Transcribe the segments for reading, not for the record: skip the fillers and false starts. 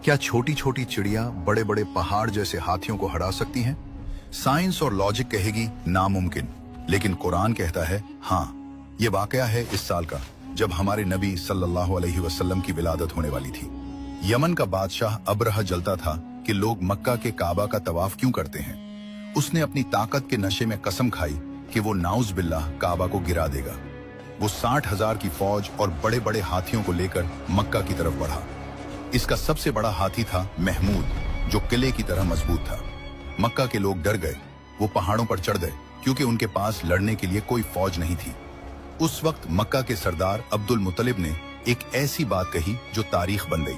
क्या छोटी छोटी चिड़िया बड़े बड़े पहाड़ जैसे हाथियों को हरा सकती हैं? साइंस और लॉजिक कहेगी नामुमकिन, लेकिन कुरान कहता है हाँ। ये वाकया है इस साल का, जब हमारे नबी सल्लल्लाहु अलैहि वसल्लम की विलादत होने वाली थी। यमन का बादशाह अबरहा जलता था कि लोग मक्का के काबा का तवाफ क्यों करते हैं। उसने अपनी ताकत के नशे में कसम खाई कि वो नाउज बिल्लाह काबा को गिरा देगा। वो 60,000 की फौज और बड़े बड़े हाथियों को लेकर मक्का की तरफ बढ़ा। इसका सबसे बड़ा हाथी था महमूद, जो किले की तरह मजबूत था। मक्का के लोग डर गए, वो पहाड़ों पर चढ़ गए क्योंकि उनके पास लड़ने के लिए कोई फौज नहीं थी। उस वक्त मक्का के सरदार अब्दुल मुत्तलिब ने एक ऐसी बात कही जो तारीख बन गई।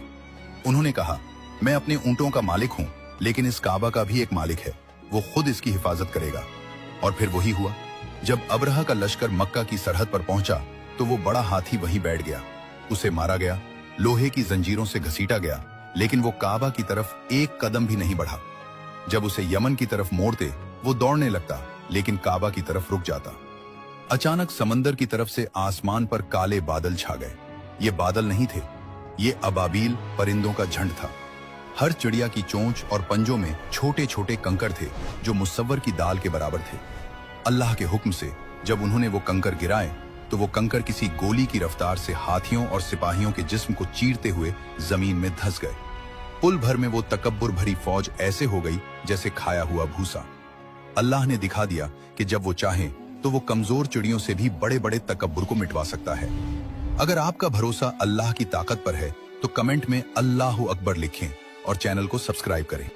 उन्होंने कहा, मैं अपने ऊंटों का मालिक हूं, लेकिन इस काबा का भी एक मालिक है, वो खुद इसकी हिफाजत करेगा। और फिर वही हुआ। जब अबरहा का लश्कर मक्का की सरहद पर पहुंचा तो वो बड़ा हाथी वहीं बैठ गया। उसे मारा गया, लोहे की जंजीरों से घसीटा गया, लेकिन वो काबा की तरफ एक कदम भी नहीं बढ़ा। जब उसे यमन की तरफ मोड़ते वो दौड़ने लगता, लेकिन काबा की तरफ रुक जाता। अचानक समंदर की तरफ से आसमान पर काले बादल छा गए। ये बादल नहीं थे, ये अबाबील परिंदों का झंड था। हर चिड़िया की चोंच और पंजों में छोटे छोटे कंकर थे जो मुसव्वर की दाल के बराबर थे। अल्लाह के हुक्म से जब उन्होंने वो कंकर गिराए तो वो कंकर किसी गोली की रफ्तार से हाथियों और सिपाहियों के जिस्म को चीरते हुए जमीन में धंस गए। पुल भर में वो तकब्बुर भरी फौज ऐसे हो गई जैसे खाया हुआ भूसा। अल्लाह ने दिखा दिया कि जब वो चाहे तो वो कमजोर चिड़ियों से भी बड़े बड़े तकब्बुर को मिटवा सकता है। अगर आपका भरोसा अल्लाह की ताकत पर है तो कमेंट में अल्लाहु अकबर लिखें और चैनल को सब्सक्राइब करें।